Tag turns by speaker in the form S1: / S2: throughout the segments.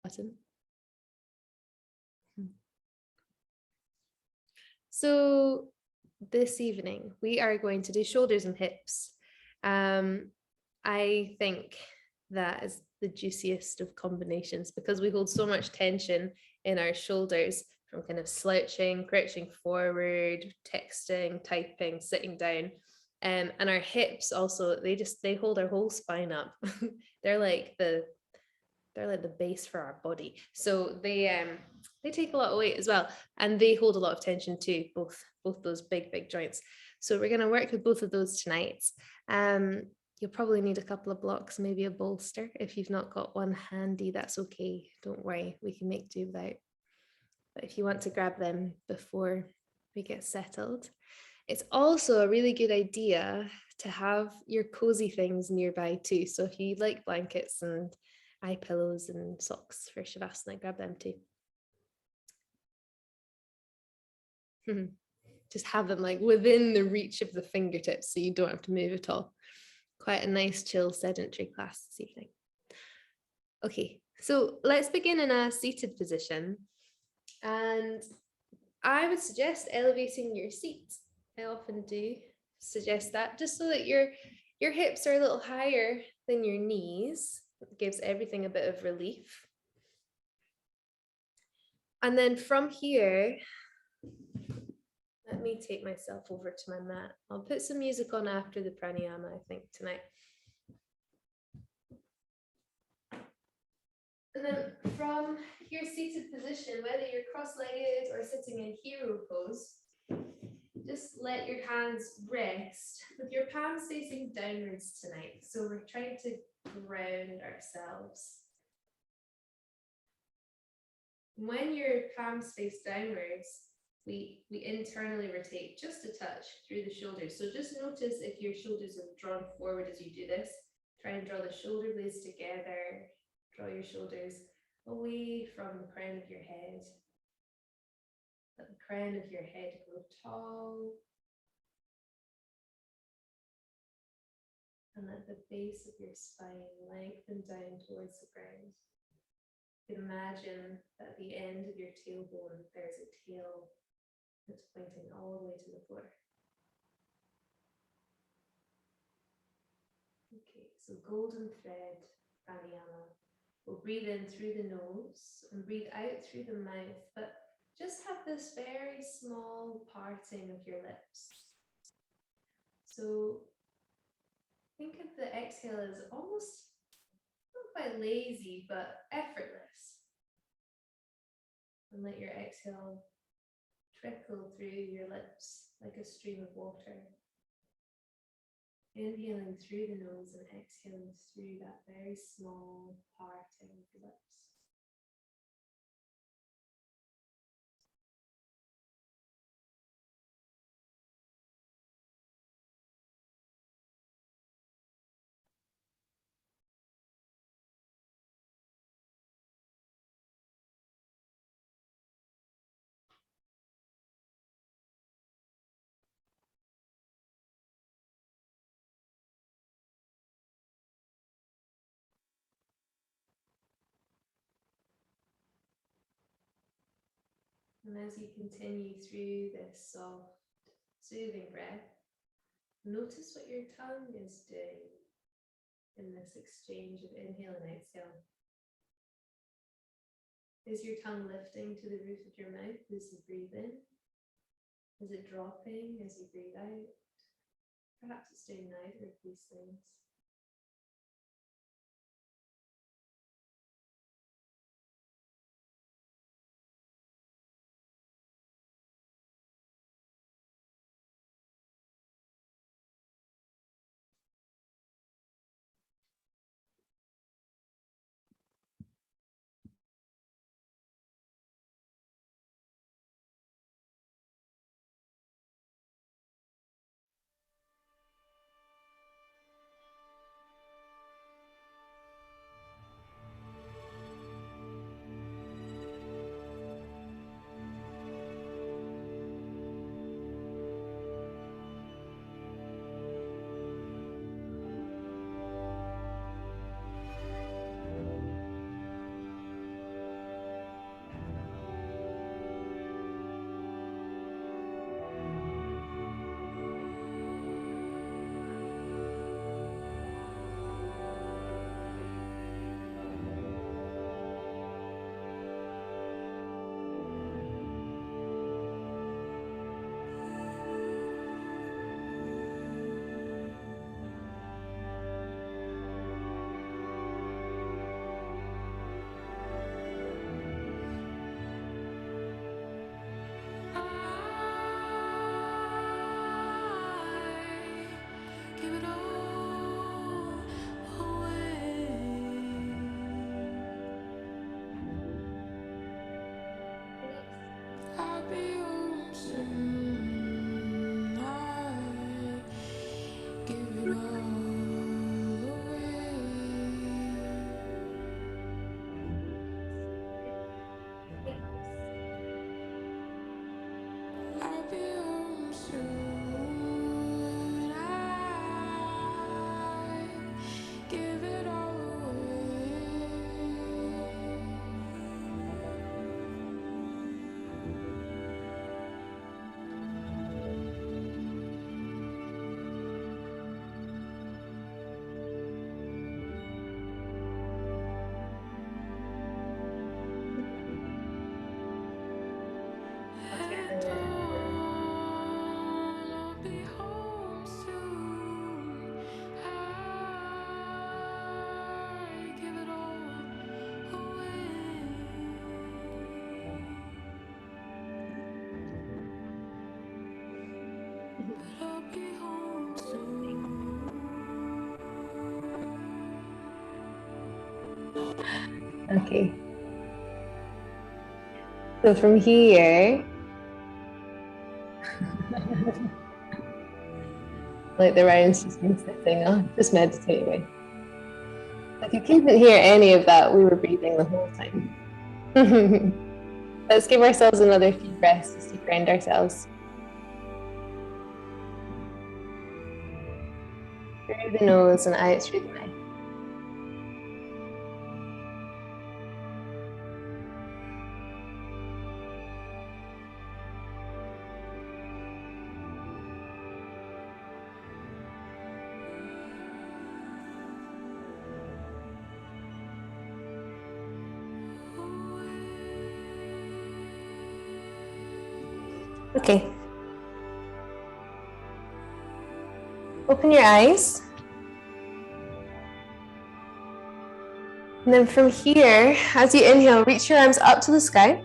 S1: button. So this evening, we are going to do shoulders and hips. I think that is the juiciest of combinations because we hold so much tension in our shoulders from kind of slouching, crouching forward, texting, typing, sitting down. And our hips also, they hold our whole spine up. they're like the base for our body. So they take a lot of weight as well, and they hold a lot of tension too, both those big joints. So we're going to work with both of those tonight. You'll probably need a couple of blocks, maybe a bolster. If you've not got one handy, that's okay. Don't worry, we can make do without. But if you want to grab them before we get settled, it's also a really good idea to have your cozy things nearby too. So if you like blankets and eye pillows and socks for Shavasana, grab them too. Just have them like within the reach of the fingertips so you don't have to move at all. Quite a nice chill sedentary class this evening. Okay, so let's begin in a seated position. And I would suggest elevating your seat. I often do suggest that just so that your hips are a little higher than your knees. It gives everything a bit of relief. And then from here, let me take myself over to my mat. I'll put some music on after the pranayama, I think, tonight. And then from your seated position, whether you're cross-legged or sitting in hero pose, just let your hands rest with your palms facing downwards tonight. So we're trying to ground ourselves. When your palms face downwards, we internally rotate just a touch through the shoulders. So just notice if your shoulders are drawn forward as you do this. Try and draw the shoulder blades together. Draw your shoulders away from the crown of your head. Let the crown of your head grow tall. And let the base of your spine lengthen down towards the ground. Imagine that at the end of your tailbone, there's a tail that's pointing all the way to the floor. Okay, so golden thread pranayama. We'll breathe in through the nose and breathe out through the mouth, but just have this very small parting of your lips. So think of the exhale as almost not quite lazy, but effortless. And let your exhale trickle through your lips like a stream of water. Inhaling through the nose and exhaling through that very small parting of the lips. And as you continue through this soft, soothing breath, notice what your tongue is doing in this exchange of inhale and exhale. Is your tongue lifting to the roof of your mouth as you breathe in? Is it dropping as you breathe out? Perhaps it's doing neither of these things. Okay. So from here, like the round's just been sitting on, just meditating. If you couldn't hear any of that, we were breathing the whole time. Let's give ourselves another few breaths just to ground ourselves. Through the nose and out through the mouth. Okay. Open your eyes. And then from here, as you inhale, reach your arms up to the sky.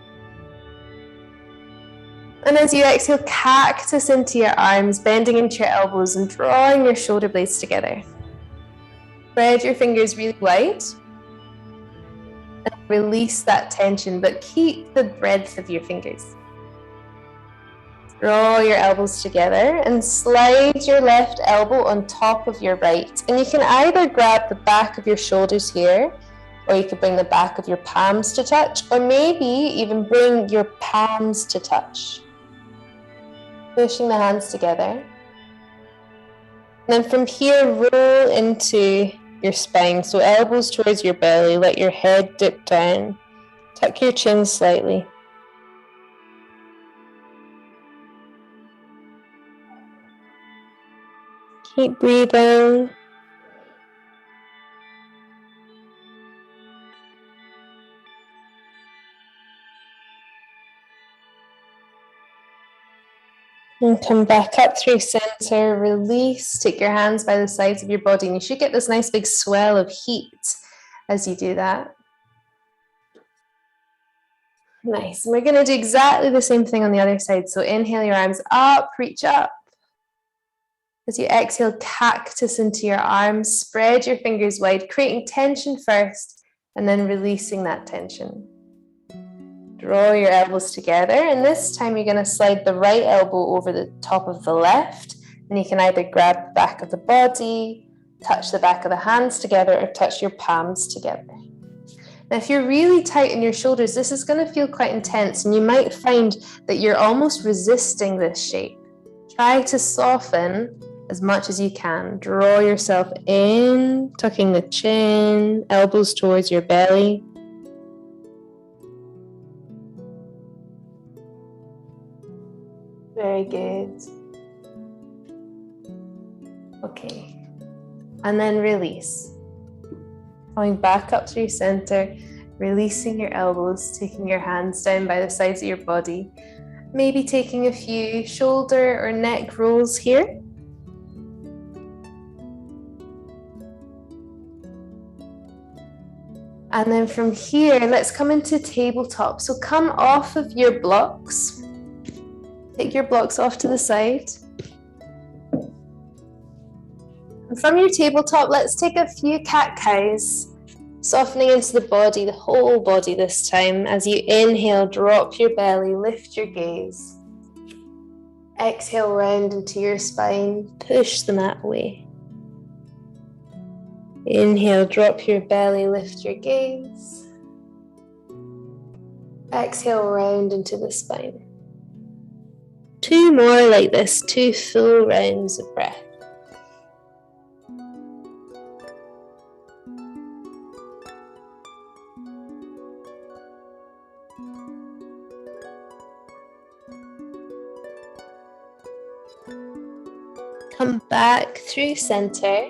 S1: And as you exhale, cactus into your arms, bending into your elbows and drawing your shoulder blades together. Spread your fingers really wide. And release that tension, but keep the breadth of your fingers. Draw your elbows together and slide your left elbow on top of your right. And you can either grab the back of your shoulders here, or you could bring the back of your palms to touch, or maybe even bring your palms to touch. Pushing the hands together. And then from here, roll into your spine. So elbows towards your belly, let your head dip down. Tuck your chin slightly. Keep breathing. And come back up through center, release, take your hands by the sides of your body, and you should get this nice big swell of heat as you do that. Nice, and we're gonna do exactly the same thing on the other side. So inhale your arms up, reach up. As you exhale, cactus into your arms, spread your fingers wide, creating tension first, and then releasing that tension. Draw your elbows together, and this time you're going to slide the right elbow over the top of the left, and you can either grab the back of the body, touch the back of the hands together, or touch your palms together. Now, if you're really tight in your shoulders, this is going to feel quite intense, and you might find that you're almost resisting this shape. Try to soften as much as you can. Draw yourself in, tucking the chin, elbows towards your belly. Very good. Okay. And then release. Coming back up through center, releasing your elbows, taking your hands down by the sides of your body. Maybe taking a few shoulder or neck rolls here. And then from here, let's come into tabletop. So come off of your blocks. Take your blocks off to the side. And from your tabletop, let's take a few cat-cows, softening into the body, the whole body this time. As you inhale, drop your belly, lift your gaze. Exhale, round into your spine, push the mat away. Inhale, drop your belly, lift your gaze. Exhale, round into the spine. 2 more like this, 2 full rounds of breath. Come back through center.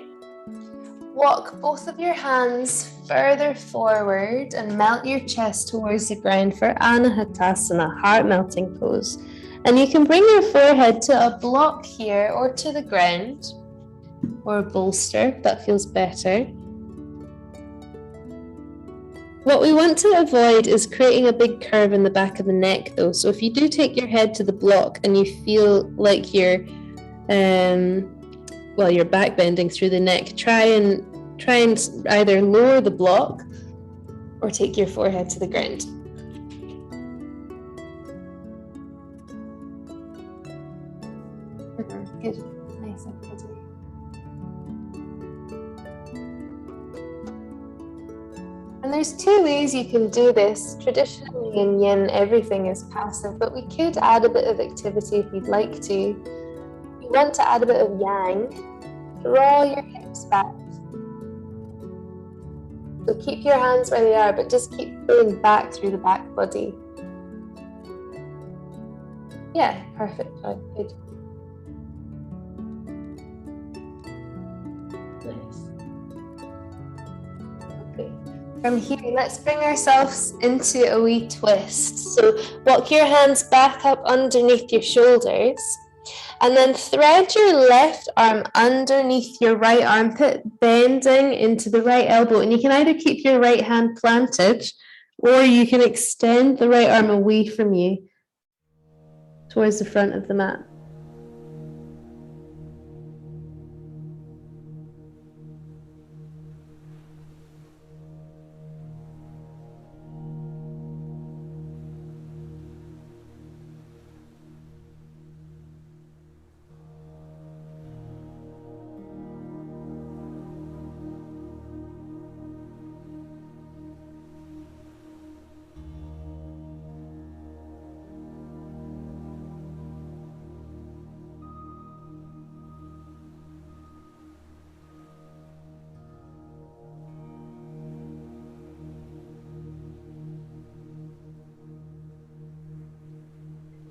S1: Walk both of your hands further forward and melt your chest towards the ground for Anahatasana, heart melting pose. And you can bring your forehead to a block here or to the ground, or a bolster, if that feels better. What we want to avoid is creating a big curve in the back of the neck though. So if you do take your head to the block and you feel like you're back bending through the neck, try and either lower the block or take your forehead to the ground. Good. Nice and pretty. And there's two ways you can do this. Traditionally in yin, everything is passive, but we could add a bit of activity if you'd like to. If you want to add a bit of yang, draw your hips back. So keep your hands where they are, but just keep pulling back through the back body. Yeah, perfect. Good. Nice. Okay. From here, let's bring ourselves into a wee twist. So walk your hands back up underneath your shoulders. And then thread your left arm underneath your right armpit, bending into the right elbow. And you can either keep your right hand planted, or you can extend the right arm away from you towards the front of the mat.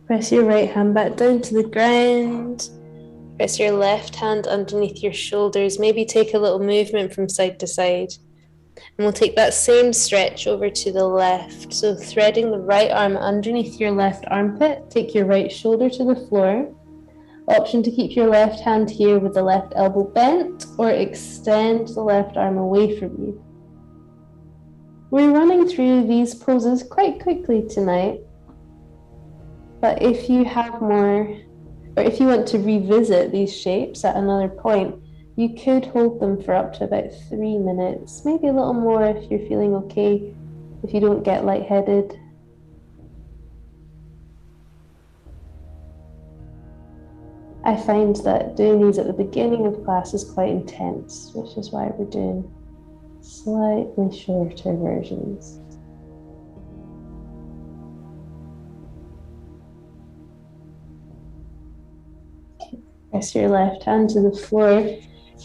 S1: Press your right hand back down to the ground. Press your left hand underneath your shoulders. Maybe take a little movement from side to side. And we'll take that same stretch over to the left. So threading the right arm underneath your left armpit, take your right shoulder to the floor. Option to keep your left hand here with the left elbow bent, or extend the left arm away from you. We're running through these poses quite quickly tonight. But if you have more, or if you want to revisit these shapes at another point, you could hold them for up to about 3 minutes, maybe a little more if you're feeling okay, if you don't get lightheaded. I find that doing these at the beginning of class is quite intense, which is why we're doing slightly shorter versions. Press your left hand to the floor,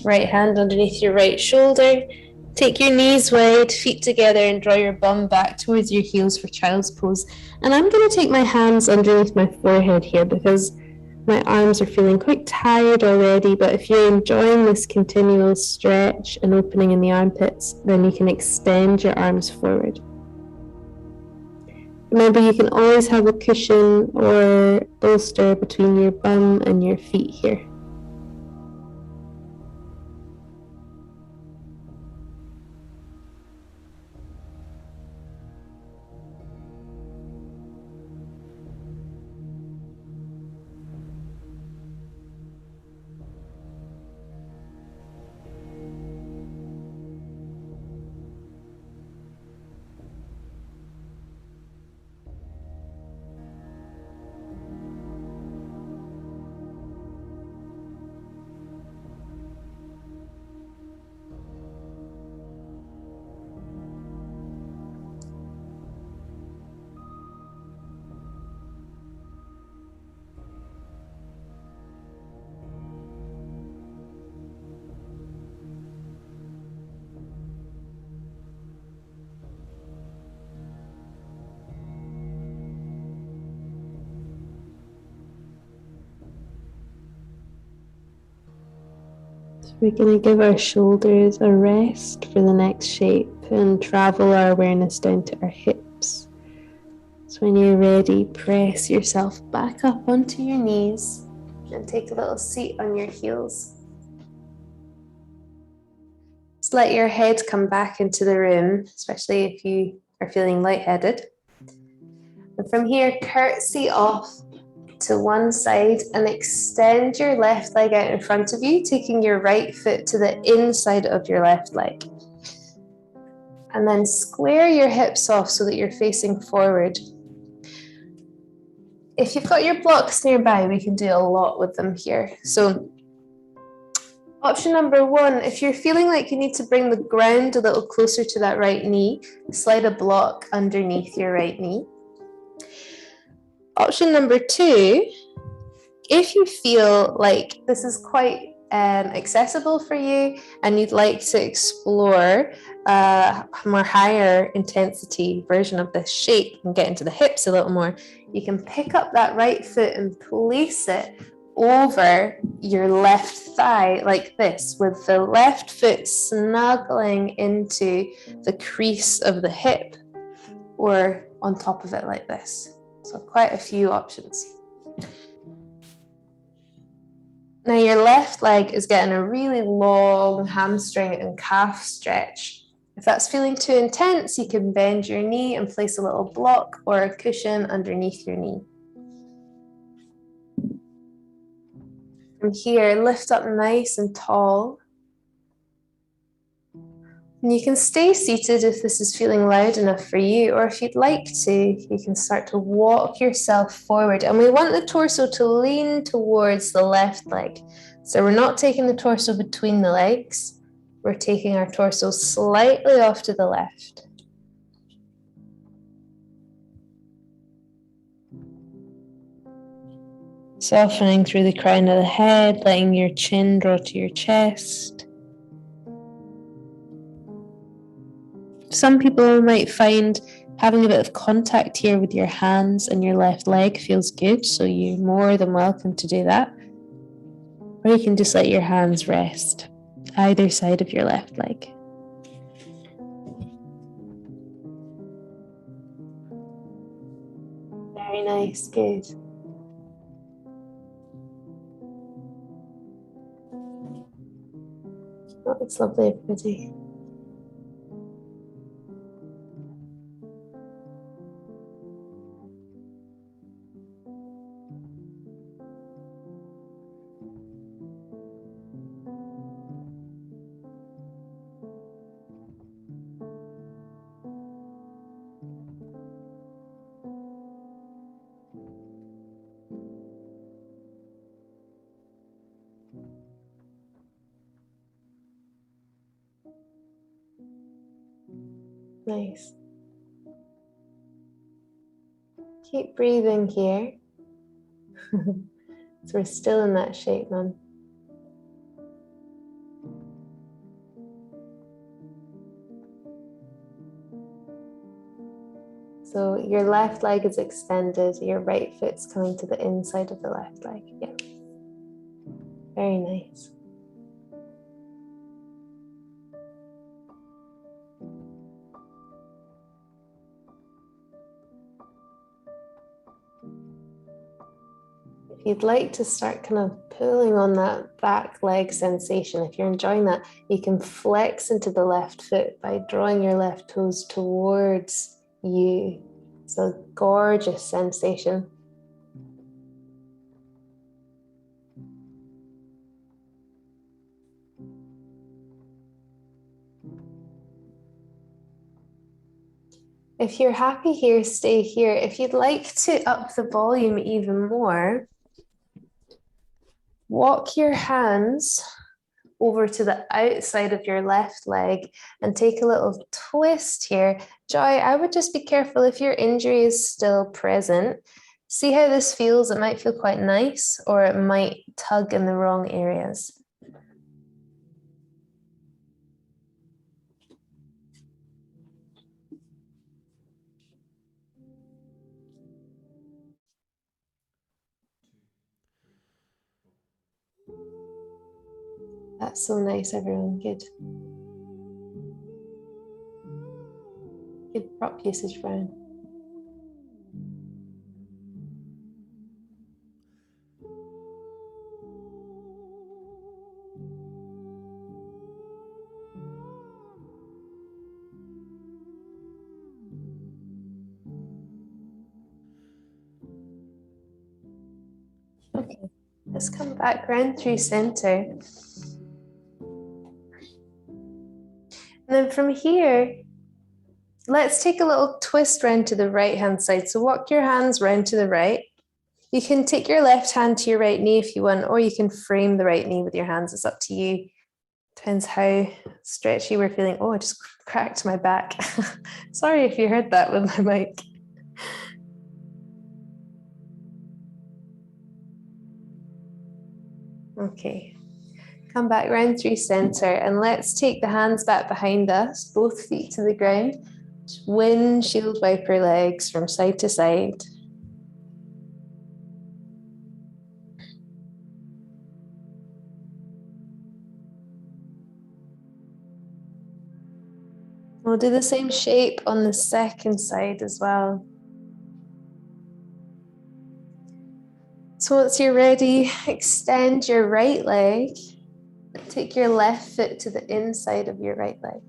S1: right hand underneath your right shoulder. Take your knees wide, feet together, and draw your bum back towards your heels for child's pose. And I'm going to take my hands underneath my forehead here because my arms are feeling quite tired already. But if you're enjoying this continual stretch and opening in the armpits, then you can extend your arms forward. Remember, you can always have a cushion or bolster between your bum and your feet here. We're going to give our shoulders a rest for the next shape and travel our awareness down to our hips. So when you're ready, press yourself back up onto your knees and take a little seat on your heels. Just let your head come back into the room, especially if you are feeling lightheaded. And from here, curtsy off to one side and extend your left leg out in front of you, taking your right foot to the inside of your left leg. And then square your hips off so that you're facing forward. If you've got your blocks nearby, we can do a lot with them here. So option number one, if you're feeling like you need to bring the ground a little closer to that right knee, slide a block underneath your right knee. Option number two, if you feel like this is quite accessible for you and you'd like to explore a more higher intensity version of this shape and get into the hips a little more, you can pick up that right foot and place it over your left thigh like this, with the left foot snuggling into the crease of the hip or on top of it like this. So quite a few options. Now your left leg is getting a really long hamstring and calf stretch. If that's feeling too intense, you can bend your knee and place a little block or a cushion underneath your knee. From here, lift up nice and tall. And you can stay seated if this is feeling loud enough for you, or if you'd like to, you can start to walk yourself forward. And we want the torso to lean towards the left leg. So we're not taking the torso between the legs, we're taking our torso slightly off to the left. Softening through the crown of the head, letting your chin draw to your chest. Some people might find having a bit of contact here with your hands and your left leg feels good, so you're more than welcome to do that. Or you can just let your hands rest either side of your left leg. Very nice, good. Oh, it's lovely, everybody. Nice. Keep breathing here. So we're still in that shape, man. So your left leg is extended, your right foot's coming to the inside of the left leg. Yeah. Very nice. If you'd like to start kind of pulling on that back leg sensation, if you're enjoying that, you can flex into the left foot by drawing your left toes towards you. It's a gorgeous sensation. If you're happy here, stay here. If you'd like to up the volume even more, walk your hands over to the outside of your left leg and take a little twist here. Joy, I would just be careful if your injury is still present. See how this feels. It might feel quite nice, or it might tug in the wrong areas. That's so nice, everyone. Good. Good prop usage, Brian. Okay, let's come back round through center. And then from here, let's take a little twist round to the right hand side. So walk your hands round to the right. You can take your left hand to your right knee if you want, or you can frame the right knee with your hands. It's up to you. Depends how stretchy we're feeling. Oh, I just cracked my back. Sorry if you heard that with my mic. Okay, come back round through center and let's take the hands back behind us, both feet to the ground. Windshield wiper legs from side to side. We'll do the same shape on the second side as well. So once you're ready, extend your right leg. Take your left foot to the inside of your right leg.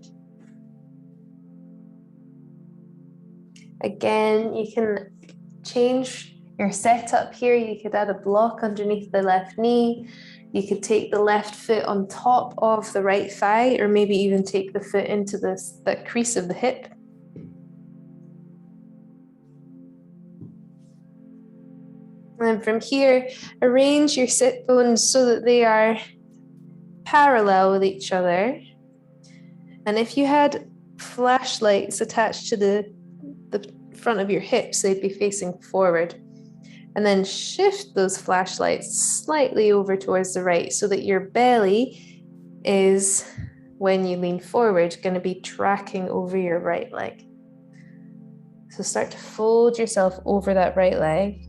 S1: Again, you can change your setup here. You could add a block underneath the left knee. You could take the left foot on top of the right thigh, or maybe even take the foot into the crease of the hip. And from here, arrange your sit bones so that they are parallel with each other. And if you had flashlights attached to the front of your hips, they'd be facing forward. And then shift those flashlights slightly over towards the right so that your belly is, when you lean forward, going to be tracking over your right leg. So start to fold yourself over that right leg.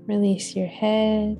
S1: Release your head.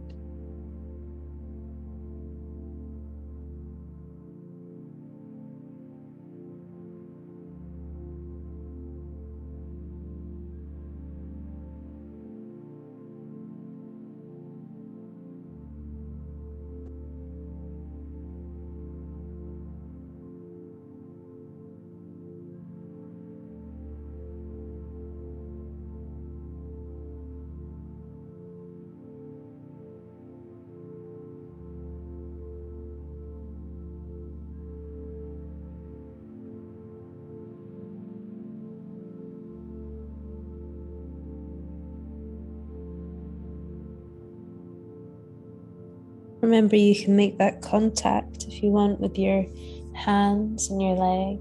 S1: Remember, you can make that contact if you want with your hands and your leg.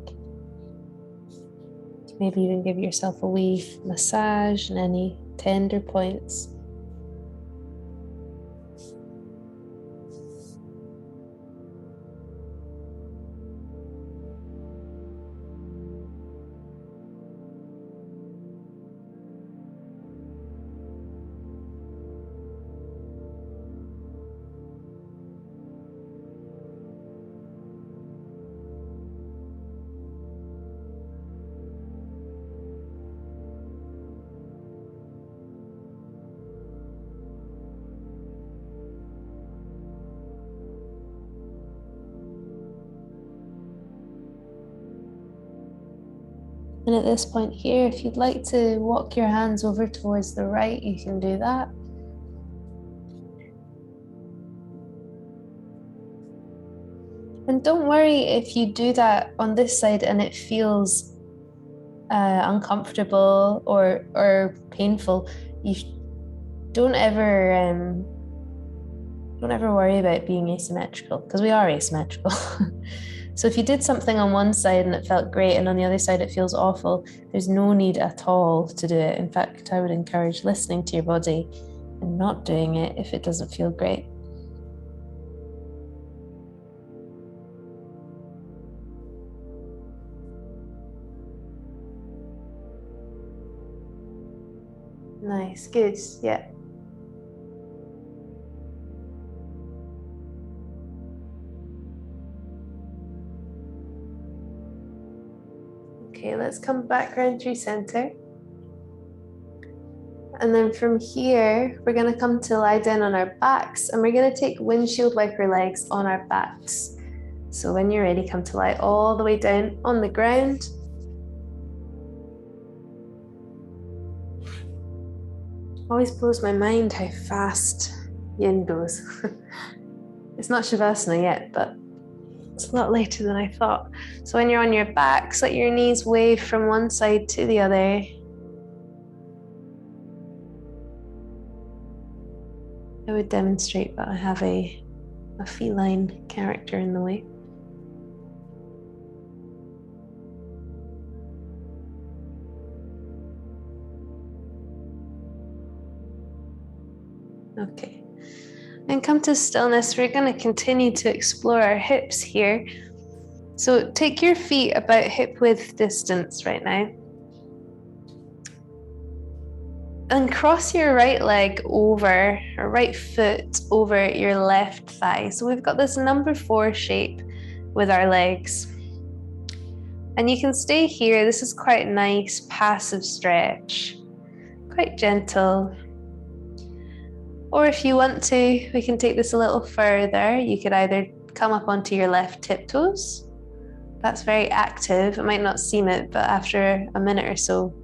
S1: Maybe even give yourself a wee massage and any tender points. And at this point here, if you'd like to walk your hands over towards the right, you can do that. And don't worry if you do that on this side and it feels uncomfortable or painful. You don't ever worry about being asymmetrical, because we are asymmetrical. So if you did something on one side and it felt great and on the other side it feels awful, there's no need at all to do it. In fact, I would encourage listening to your body and not doing it if it doesn't feel great. Nice, good, yeah. Okay, let's come back round through center. And then from here, we're going to come to lie down on our backs, and we're going to take windshield wiper legs on our backs. So when you're ready, come to lie all the way down on the ground. Always blows my mind how fast yin goes. It's not Shavasana yet, but it's a lot later than I thought. So when you're on your backs, let your knees wave from one side to the other. I would demonstrate, but I have a feline character in the way. Okay, and come to stillness. We're going to continue to explore our hips here. So take your feet about hip width distance right now. And cross your right leg over, or right foot over your left thigh. So we've got this number 4 shape with our legs. And you can stay here. This is quite nice, passive stretch, quite gentle. Or if you want to, we can take this a little further. You could either come up onto your left tiptoes. That's very active. It might not seem it, but after a minute or so,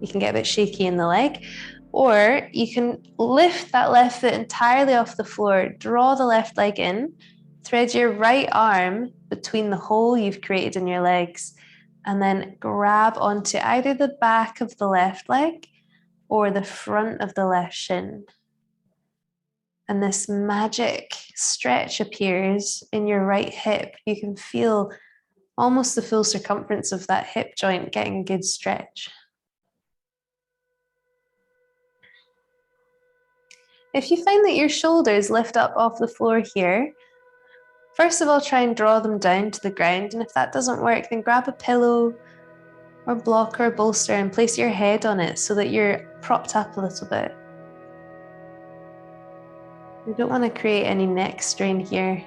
S1: you can get a bit shaky in the leg. Or you can lift that left foot entirely off the floor, draw the left leg in, thread your right arm between the hole you've created in your legs, and then grab onto either the back of the left leg or the front of the left shin. And this magic stretch appears in your right hip. You can feel almost the full circumference of that hip joint getting a good stretch. If you find that your shoulders lift up off the floor here, first of all, try and draw them down to the ground. And if that doesn't work, then grab a pillow or block or bolster and place your head on it so that you're propped up a little bit. We don't want to create any neck strain here.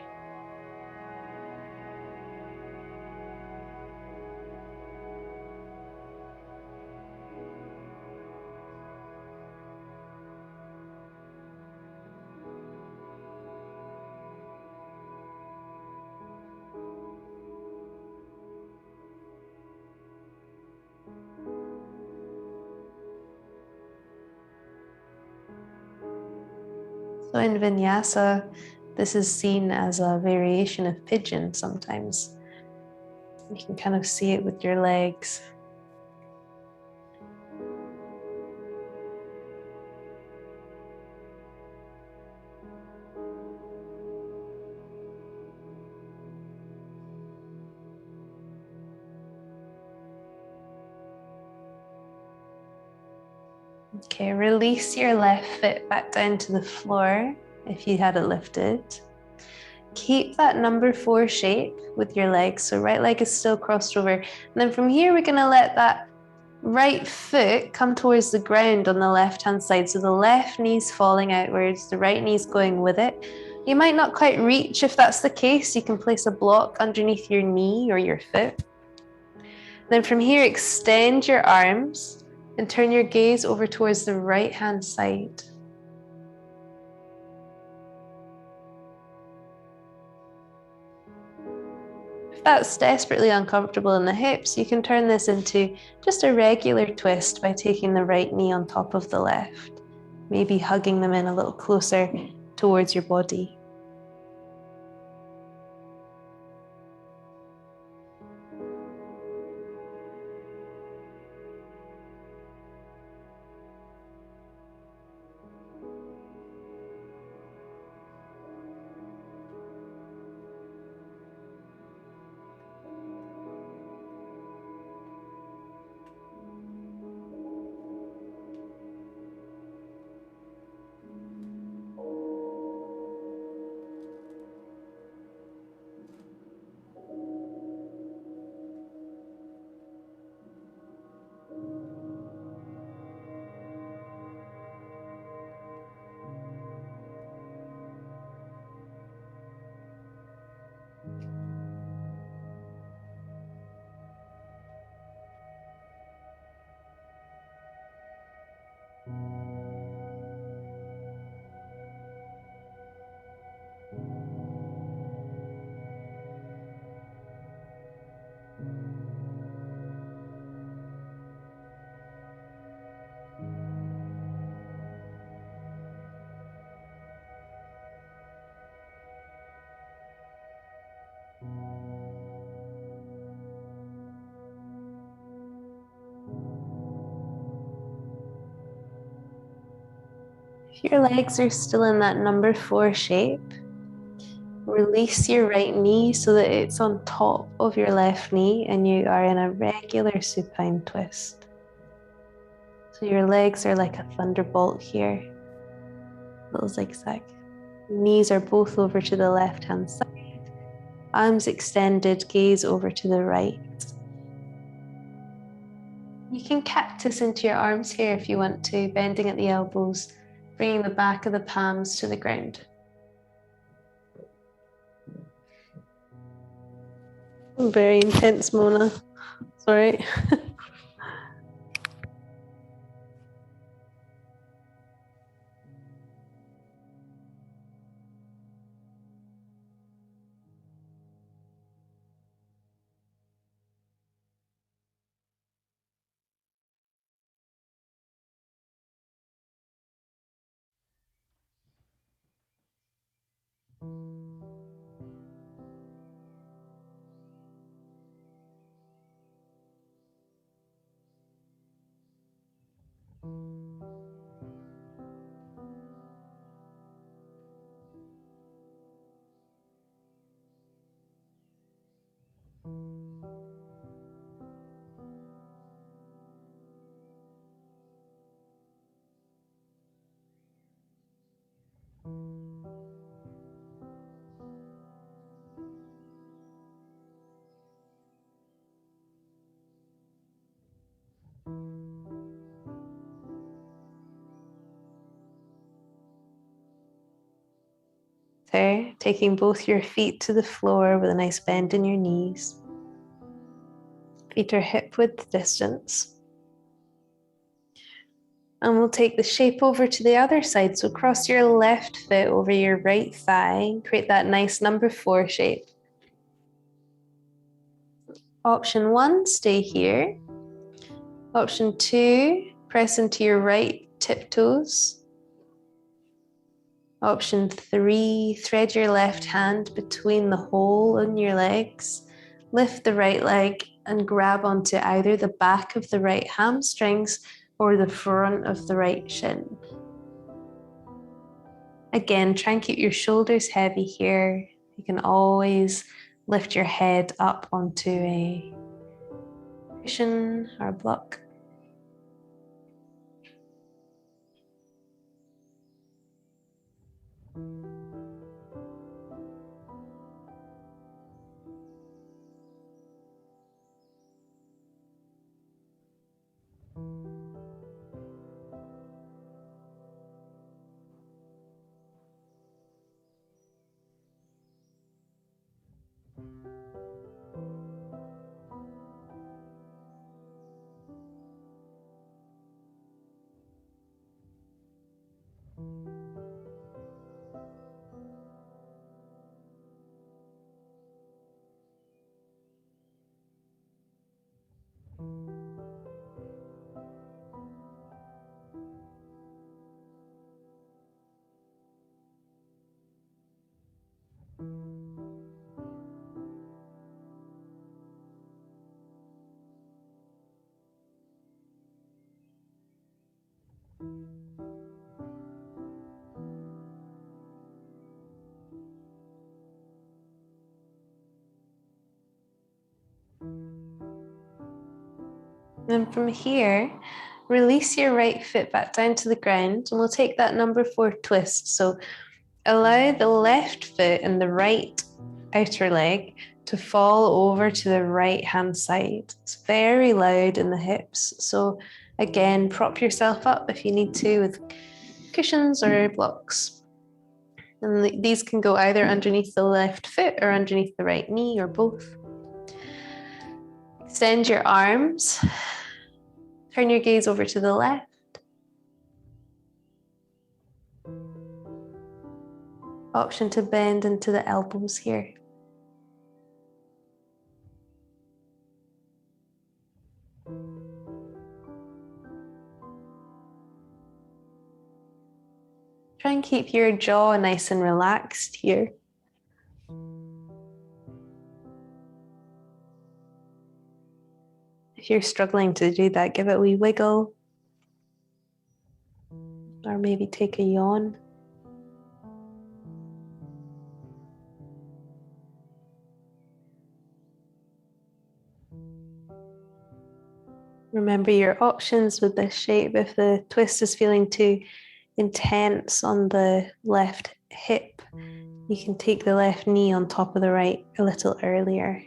S1: So in vinyasa, this is seen as a variation of pigeon sometimes. You can kind of see it with your legs. Okay, release your left foot back down to the floor if you had it lifted. Keep that number 4 shape with your legs. So right leg is still crossed over. And then from here, we're gonna let that right foot come towards the ground on the left-hand side. So the left knee's falling outwards, the right knee's going with it. You might not quite reach. If that's the case, you can place a block underneath your knee or your foot. Then from here, extend your arms and turn your gaze over towards the right-hand side. If that's desperately uncomfortable in the hips, you can turn this into just a regular twist by taking the right knee on top of the left, maybe hugging them in a little closer towards your body.
S2: If your legs are still in that number 4 shape, release your right knee so that it's on top of your left knee and you are in a regular supine twist. So your legs are like a thunderbolt here, little zigzag. Knees are both over to the left-hand side. Arms extended, gaze over to the right. You can cactus into your arms here if you want to, bending at the elbows, bringing the back of the palms to the ground. Very intense, Mona. Sorry. So, taking both your feet to the floor with a nice bend in your knees. Feet are hip width distance. And we'll take the shape over to the other side. So cross your left foot over your right thigh, create that nice number 4 shape. Option 1, stay here. Option 2, press into your right tiptoes. Option 3, thread your left hand between the hole in your legs. Lift the right leg and grab onto either the back of the right hamstrings or the front of the right shin. Again, try and keep your shoulders heavy here. You can always lift your head up onto a cushion or a block. And from here, release your right foot back down to the ground and we'll take that number 4 twist. So allow the left foot and the right outer leg to fall over to the right hand side. It's very loud in the hips. So again, prop yourself up if you need to with cushions or blocks. And these can go either underneath the left foot or underneath the right knee or both. Extend your arms. Turn your gaze over to the left. Option to bend into the elbows here. Try and keep your jaw nice and relaxed here. If you're struggling to do that, give it a wee wiggle. or maybe take a yawn. Remember your options with this shape. If the twist is feeling too intense on the left hip, you can take the left knee on top of the right a little earlier.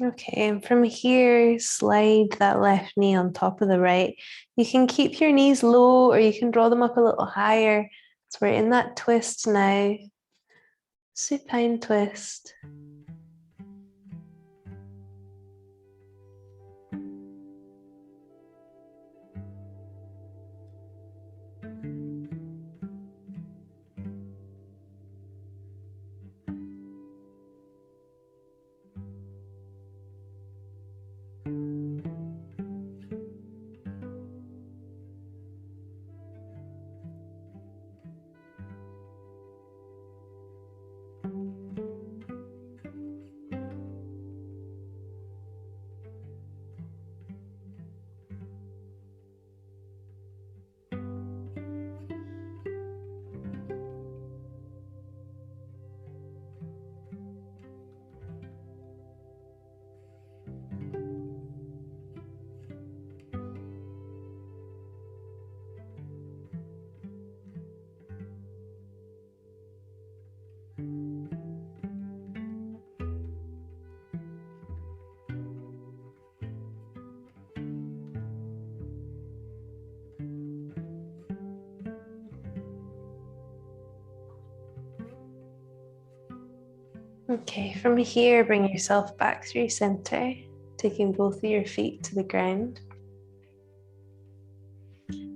S2: Okay, and from here, slide that left knee on top of the right. You can keep your knees low or you can draw them up a little higher. So we're in that twist now. Supine twist. Okay, from here, bring yourself back through center, taking both of your feet to the ground.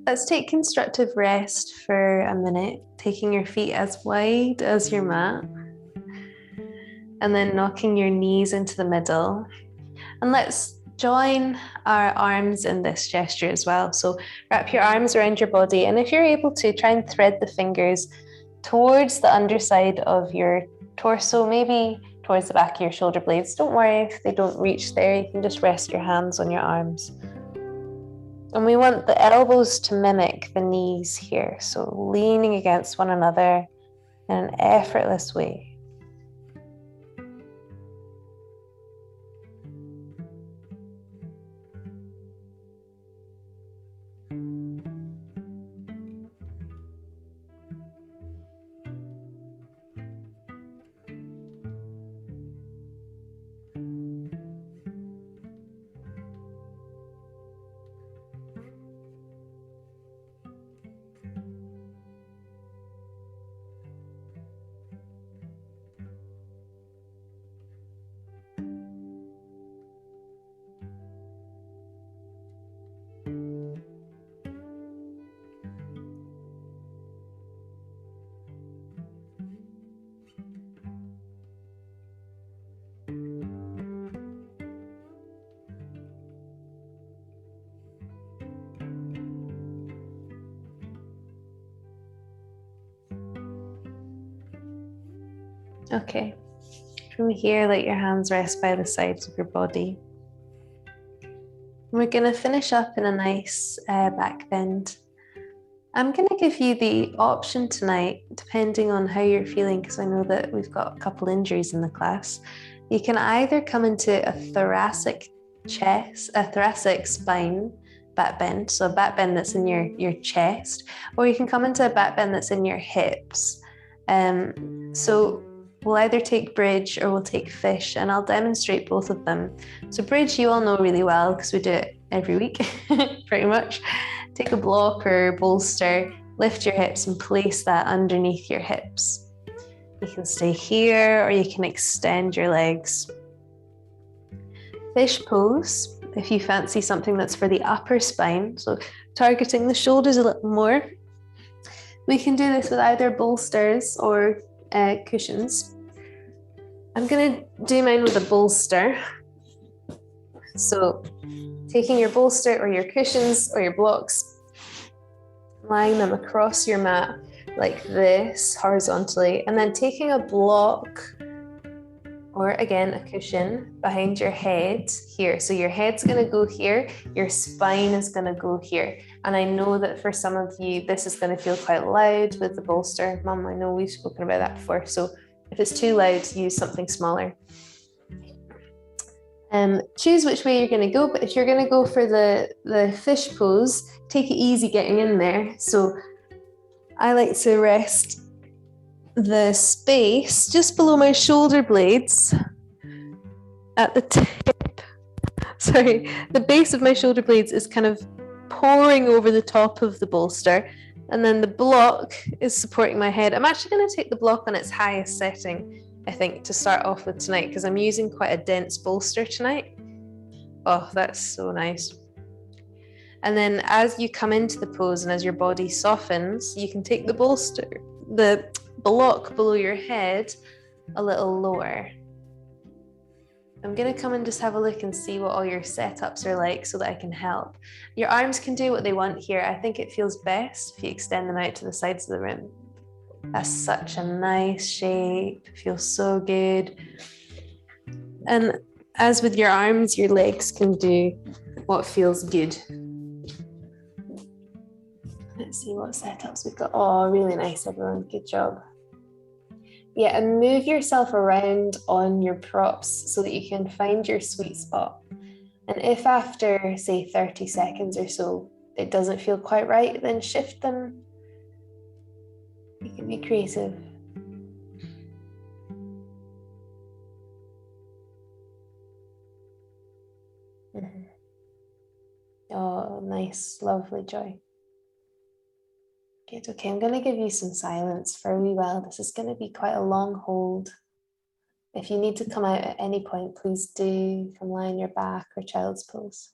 S2: Let's take constructive rest for a minute, taking your feet as wide as your mat, and then knocking your knees into the middle. And let's join our arms in this gesture as well. So wrap your arms around your body, and if you're able to, try and thread the fingers towards the underside of your torso, maybe towards the back of your shoulder blades. Don't worry if they don't reach there, you can just rest your hands on your arms. And we want the elbows to mimic the knees here, so leaning against one another in an effortless way. Okay, from here, let your hands rest by the sides of your body. We're going to finish up in a nice back bend. I'm going to give you the option tonight, depending on how you're feeling, because I know that we've got a couple injuries in the class. You can either come into a thoracic spine back bend, so a back bend that's in your chest, or you can come into a back bend that's in your hips. So We'll either take bridge or we'll take fish, and I'll demonstrate both of them. So bridge you all know really well because we do it every week, pretty much. Take a block or bolster, lift your hips and place that underneath your hips. You can stay here or you can extend your legs. Fish pose, if you fancy something that's for the upper spine, so targeting the shoulders a little more. We can do this with either bolsters or cushions. I'm gonna do mine with a bolster. So taking your bolster or your cushions or your blocks, lying them across your mat like this horizontally, and then taking a block or again a cushion behind your head here. So your head's going to go here, your spine is going to go here. And I know that for some of you this is going to feel quite loud with the bolster. Mum, I know we've spoken about that before, so if it's too loud, use something smaller. Choose which way you're going to go, but if you're going to go for the fish pose, take it easy getting in there. So I like to rest the space just below my shoulder blades at the tip. Sorry, the base of my shoulder blades is kind of pouring over the top of the bolster, and then the block is supporting my head. I'm actually going to take the block on its highest setting, I think, to start off with tonight, because I'm using quite a dense bolster tonight. Oh, that's so nice. And then as you come into the pose and as your body softens, you can take the bolster, the block below your head a little lower. I'm going to come and just have a look and see what all your setups are like so that I can help. Your arms can do what they want here. I think it feels best if you extend them out to the sides of the room. That's such a nice shape. It feels so good. And as with your arms, your legs can do what feels good. Let's see what setups we've got. Oh, really nice, everyone. Good job. Yeah, and move yourself around on your props so that you can find your sweet spot. And if after, say, 30 seconds or so, it doesn't feel quite right, then shift them. You can be creative. Oh, nice, lovely, Joy. Good, okay, I'm going to give you some silence for a wee while. This is going to be quite a long hold. If you need to come out at any point, please do come lie on your back or child's pose.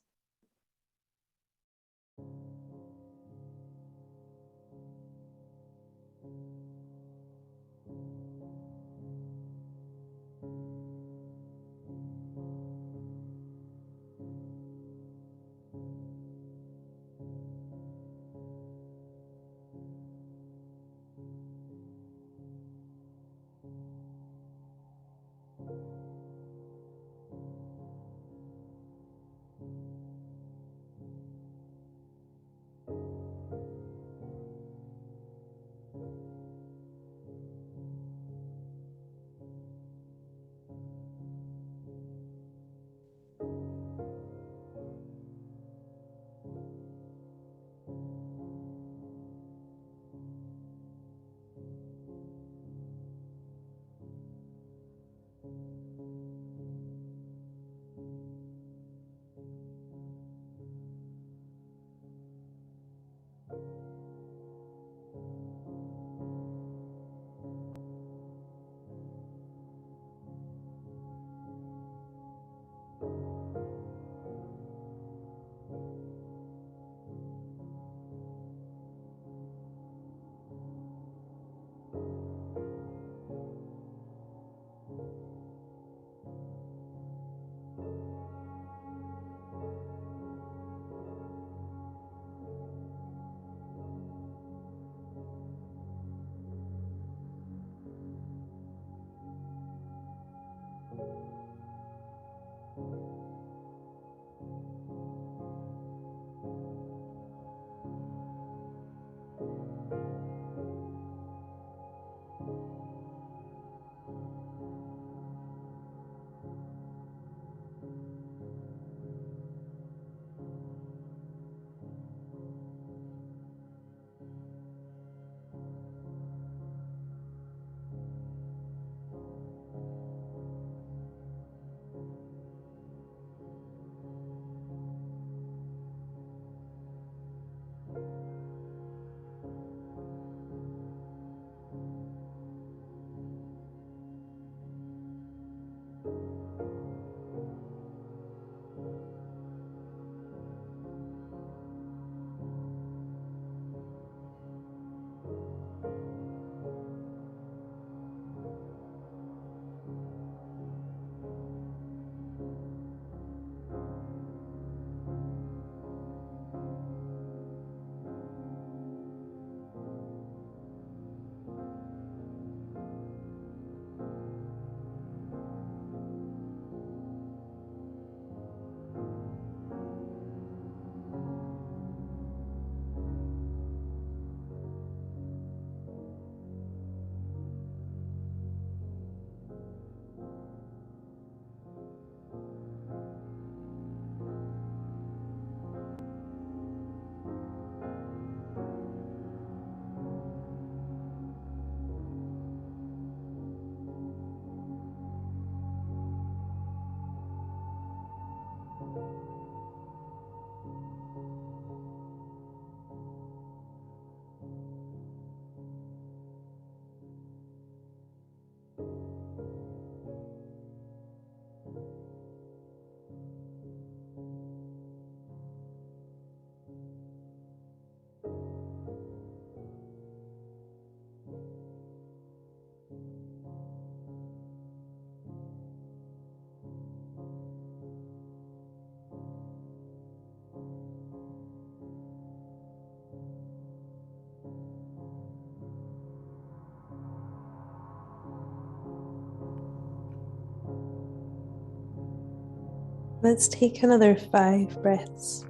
S2: Let's take another 5 breaths.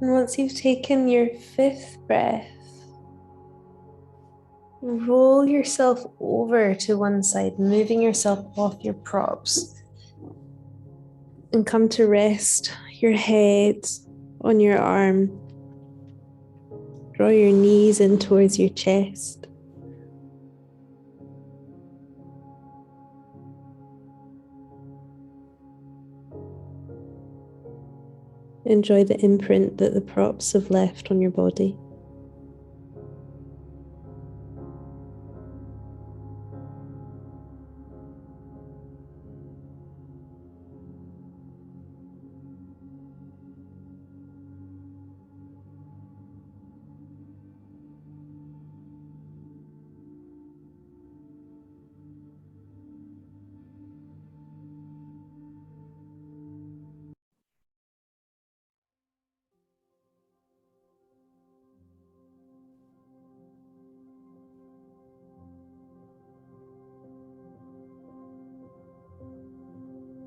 S2: And once you've taken your 5th breath, roll yourself over to one side, moving yourself off your props, and come to rest your head on your arm. Draw your knees in towards your chest. Enjoy the imprint that the props have left on your body.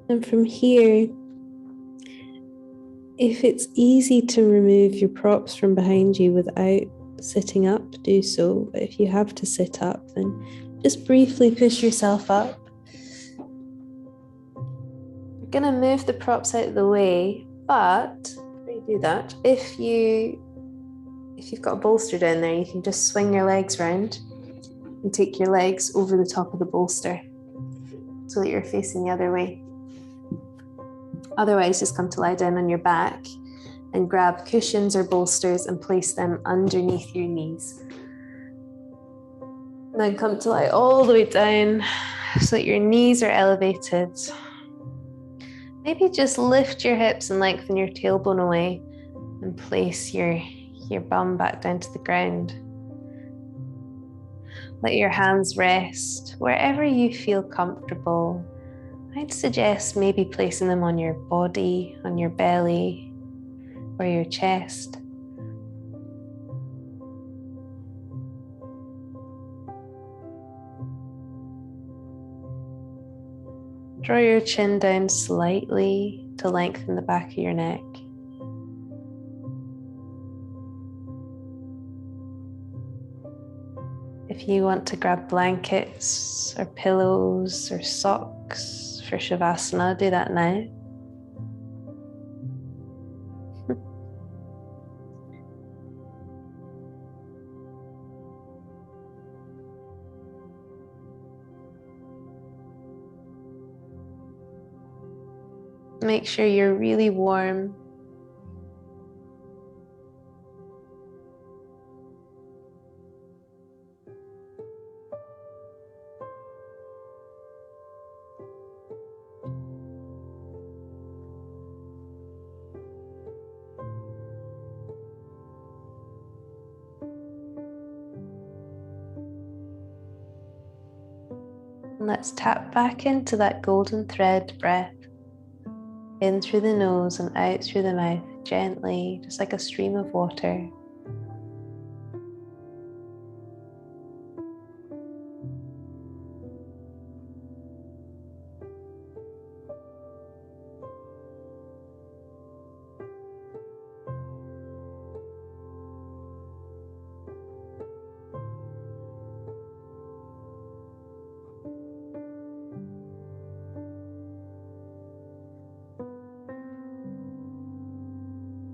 S2: And from here, if it's easy to remove your props from behind you without sitting up, do so. But if you have to sit up, then just briefly push yourself up. You're going to move the props out of the way, but before you do that, if you've got a bolster down there, you can just swing your legs round and take your legs over the top of the bolster so that you're facing the other way. Otherwise, just come to lie down on your back and grab cushions or bolsters and place them underneath your knees. Then come to lie all the way down so that your knees are elevated. Maybe just lift your hips and lengthen your tailbone away and place your bum back down to the ground. Let your hands rest wherever you feel comfortable. I'd suggest maybe placing them on your body, on your belly, or your chest. Draw your chin down slightly to lengthen the back of your neck. If you want to grab blankets or pillows or socks for Shavasana, do that now. Make sure you're really warm. Let's tap back into that golden thread breath. In through the nose and out through the mouth, gently, just like a stream of water.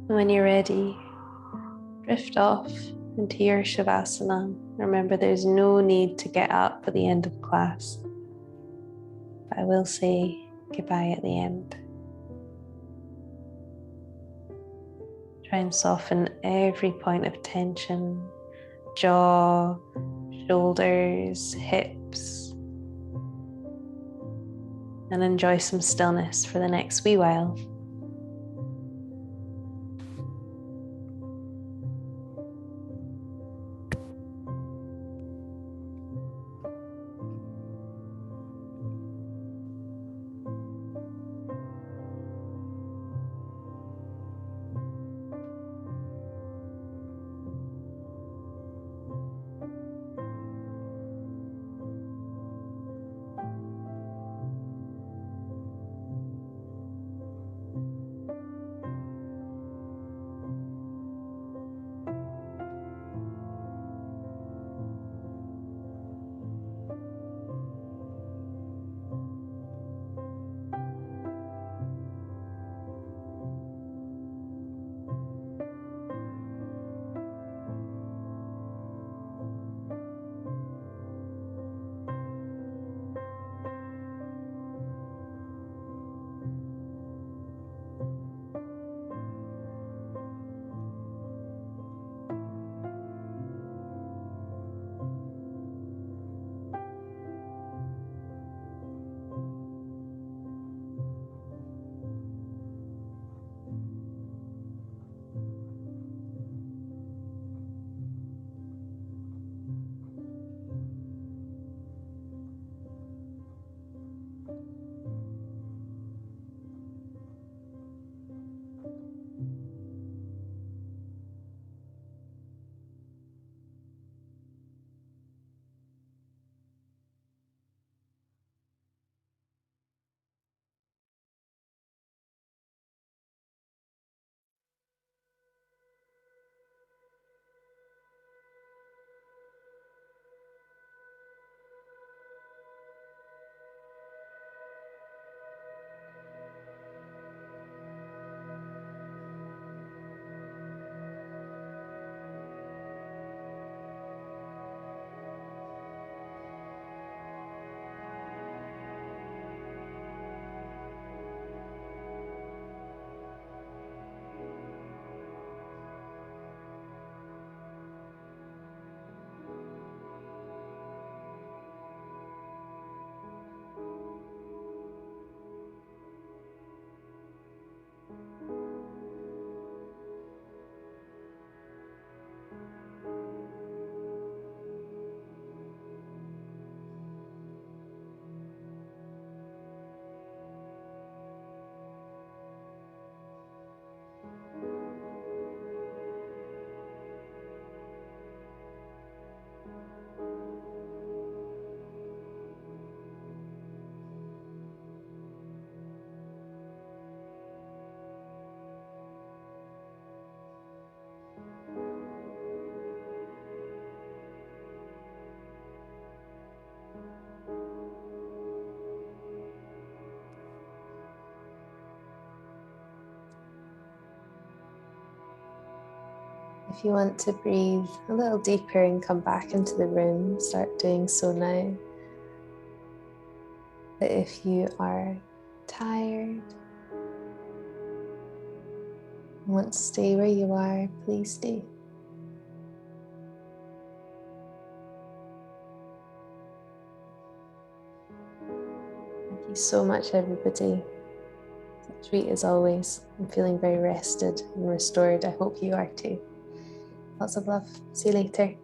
S2: When you're ready, drift off into your Shavasana. Remember, there's no need to get up at the end of class, but I will say goodbye at the end. Try and soften every point of tension, jaw, shoulders, hips, and enjoy some stillness for the next wee while. If you want to breathe a little deeper and come back into the room, start doing so now. But if you are tired, want to stay where you are, please do. Thank you so much, everybody. It's a treat as always. I'm feeling very rested and restored. I hope you are too. Lots of love. See you later.